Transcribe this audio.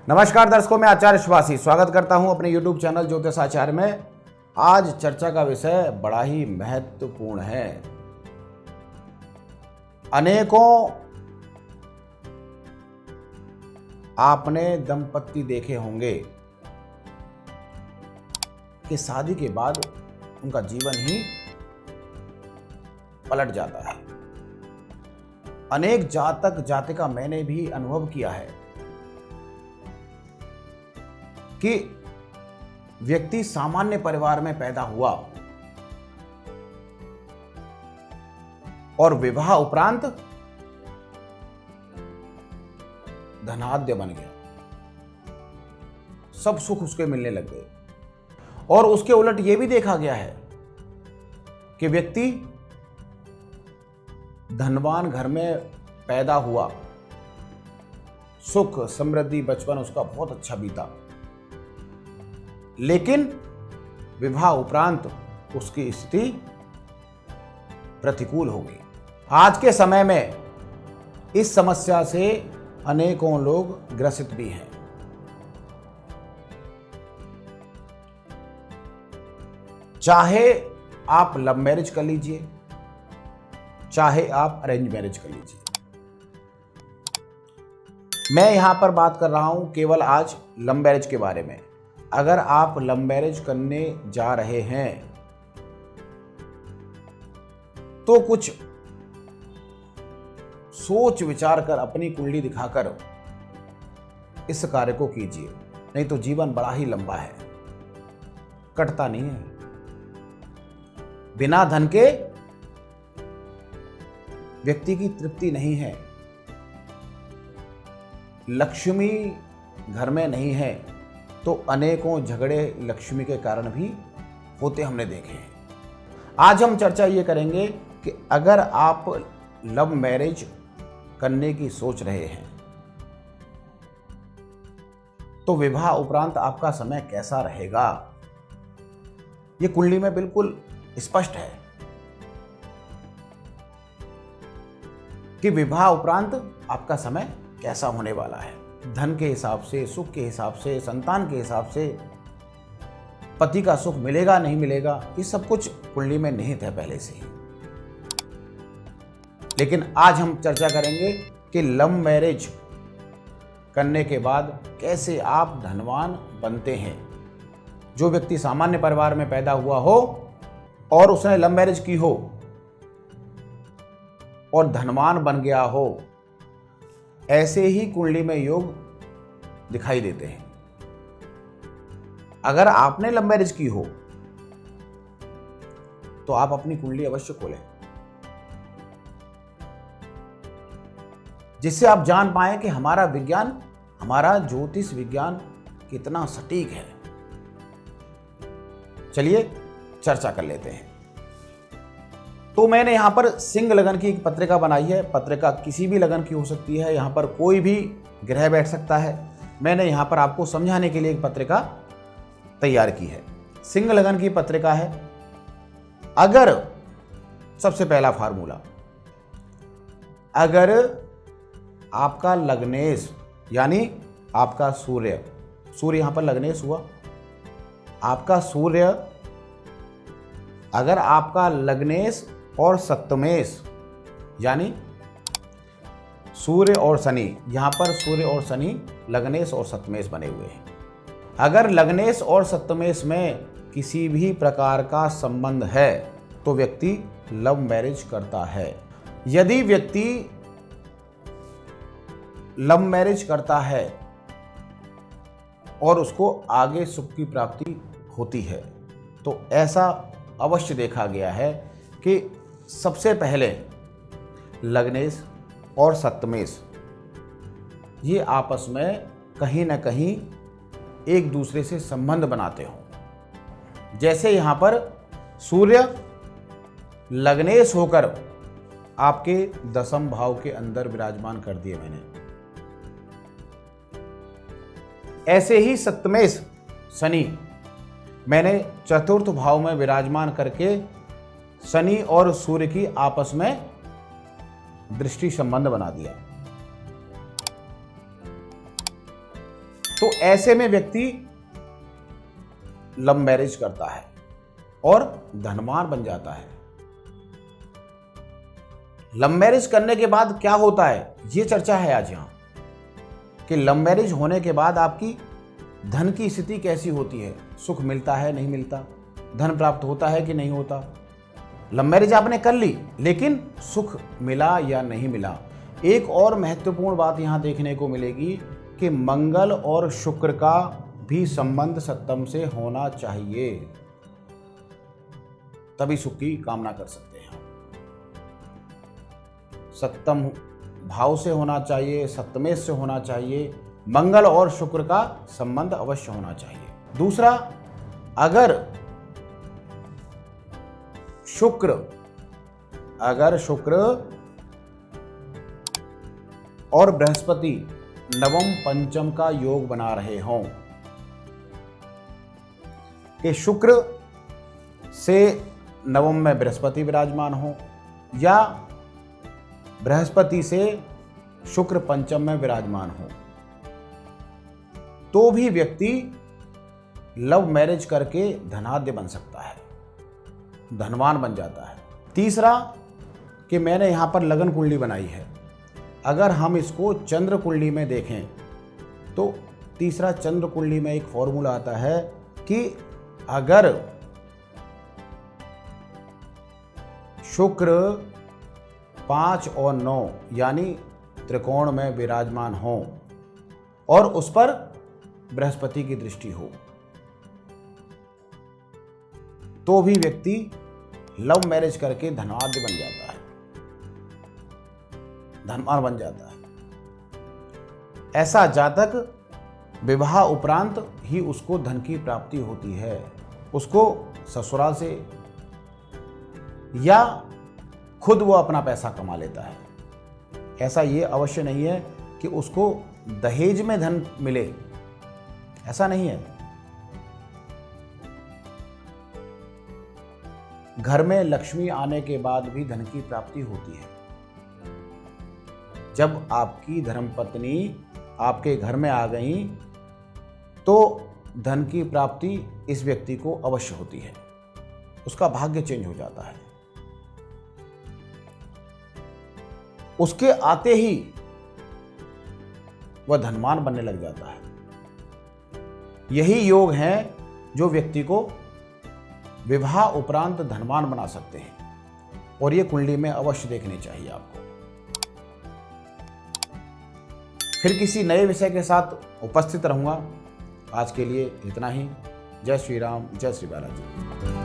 नमस्कार दर्शकों, मैं आचार्य शिवासी स्वागत करता हूं अपने YouTube चैनल ज्योतिष आचार्य में। आज चर्चा का विषय बड़ा ही महत्वपूर्ण है। अनेकों आपने दंपत्ति देखे होंगे कि शादी के बाद उनका जीवन ही पलट जाता है। अनेक जातक जातिका मैंने भी अनुभव किया है कि व्यक्ति सामान्य परिवार में पैदा हुआ और विवाह उपरांत धनाढ्य बन गया, सब सुख उसके मिलने लग गए। और उसके उलट यह भी देखा गया है कि व्यक्ति धनवान घर में पैदा हुआ, सुख समृद्धि बचपन उसका बहुत अच्छा बीता, लेकिन विवाह उपरांत उसकी स्थिति प्रतिकूल हो गई। आज के समय में इस समस्या से अनेकों लोग ग्रसित भी हैं। चाहे आप लव मैरिज कर लीजिए, चाहे आप अरेंज मैरिज कर लीजिए। मैं यहां पर बात कर रहा हूं केवल आज लव मैरिज के बारे में। अगर आप लव मैरिज करने जा रहे हैं तो कुछ सोच विचार कर अपनी कुंडली दिखाकर इस कार्य को कीजिए, नहीं तो जीवन बड़ा ही लंबा है, कटता नहीं है। बिना धन के व्यक्ति की तृप्ति नहीं है। लक्ष्मी घर में नहीं है तो अनेकों झगड़े लक्ष्मी के कारण भी होते हमने देखे हैं। आज हम चर्चा ये करेंगे कि अगर आप लव मैरिज करने की सोच रहे हैं तो विवाह उपरांत आपका समय कैसा रहेगा। ये कुंडली में बिल्कुल स्पष्ट है कि विवाह उपरांत आपका समय कैसा होने वाला है। धन के हिसाब से, सुख के हिसाब से, संतान के हिसाब से, पति का सुख मिलेगा नहीं मिलेगा, ये सब कुछ कुंडली में निहित है पहले से ही। लेकिन आज हम चर्चा करेंगे कि लव मैरिज करने के बाद कैसे आप धनवान बनते हैं। जो व्यक्ति सामान्य परिवार में पैदा हुआ हो और उसने लव मैरिज की हो और धनवान बन गया हो, ऐसे ही कुंडली में योग दिखाई देते हैं। अगर आपने लव मैरिज की हो तो आप अपनी कुंडली अवश्य खोलें, जिससे आप जान पाएं कि हमारा विज्ञान, हमारा ज्योतिष विज्ञान कितना सटीक है। चलिए चर्चा कर लेते हैं। तो मैंने यहां पर सिंह लगन की एक पत्रिका बनाई है। पत्रिका किसी भी लगन की हो सकती है, यहां पर कोई भी ग्रह बैठ सकता है। मैंने यहां पर आपको समझाने के लिए एक पत्रिका तैयार की है। सिंह लगन की पत्रिका है। अगर सबसे पहला फार्मूला, अगर आपका लग्नेश यानी आपका सूर्य यहां पर लग्नेश हुआ, आपका सूर्य, अगर आपका लग्नेश और सप्तमेश यानी सूर्य और शनि, यहां पर सूर्य और शनि लग्नेश और सप्तमेश बने हुए हैं। अगर लग्नेश और सप्तमेश में किसी भी प्रकार का संबंध है तो व्यक्ति लव मैरिज करता है। यदि व्यक्ति लव मैरिज करता है और उसको आगे सुख की प्राप्ति होती है तो ऐसा अवश्य देखा गया है कि सबसे पहले लग्नेश और सप्तमेश ये आपस में कहीं ना कहीं एक दूसरे से संबंध बनाते हो। जैसे यहां पर सूर्य लग्नेश होकर आपके दसम भाव के अंदर विराजमान कर दिए मैंने, ऐसे ही सप्तमेश शनि मैंने चतुर्थ भाव में विराजमान करके शनि और सूर्य की आपस में दृष्टि संबंध बना दिया। तो ऐसे में व्यक्ति लव मैरिज करता है और धनवान बन जाता है। लव मैरिज करने के बाद क्या होता है, ये चर्चा है आज यहां कि लव मैरिज होने के बाद आपकी धन की स्थिति कैसी होती है, सुख मिलता है नहीं मिलता, धन प्राप्त होता है कि नहीं होता। लव मैरिज आपने कर ली लेकिन सुख मिला या नहीं मिला। एक और महत्वपूर्ण बात यहां देखने को मिलेगी कि मंगल और शुक्र का भी संबंध सप्तम से होना चाहिए, तभी सुख की कामना कर सकते हैं। सप्तम भाव से होना चाहिए, सप्तमेश से होना चाहिए, मंगल और शुक्र का संबंध अवश्य होना चाहिए। दूसरा, अगर शुक्र और बृहस्पति नवम पंचम का योग बना रहे हों, कि शुक्र से नवम में बृहस्पति विराजमान हो या बृहस्पति से शुक्र पंचम में विराजमान हो, तो भी व्यक्ति लव मैरिज करके धनाढ्य बन सकता है, धनवान बन जाता है। तीसरा कि मैंने यहां पर लगन कुंडली बनाई है, अगर हम इसको चंद्र कुंडली में देखें तो तीसरा चंद्र कुंडली में एक फॉर्मूला आता है कि अगर शुक्र 5 और 9 यानी त्रिकोण में विराजमान हो और उस पर बृहस्पति की दृष्टि हो, तो भी व्यक्ति लव मैरिज करके धनाढ्य बन जाता है, धनवान बन जाता है। ऐसा जातक विवाह उपरांत ही उसको धन की प्राप्ति होती है, उसको ससुराल से या खुद वो अपना पैसा कमा लेता है। ऐसा ये अवश्य नहीं है कि उसको दहेज में धन मिले, ऐसा नहीं है। घर में लक्ष्मी आने के बाद भी धन की प्राप्ति होती है। जब आपकी धर्मपत्नी आपके घर में आ गई तो धन की प्राप्ति इस व्यक्ति को अवश्य होती है, उसका भाग्य चेंज हो जाता है। उसके आते ही वह धनवान बनने लग जाता है। यही योग हैं जो व्यक्ति को विवाह उपरांत धनवान बना सकते हैं और ये कुंडली में अवश्य देखनी चाहिए आपको। फिर किसी नए विषय के साथ उपस्थित रहूंगा। आज के लिए इतना ही। जय श्री राम, जय श्री बालाजी।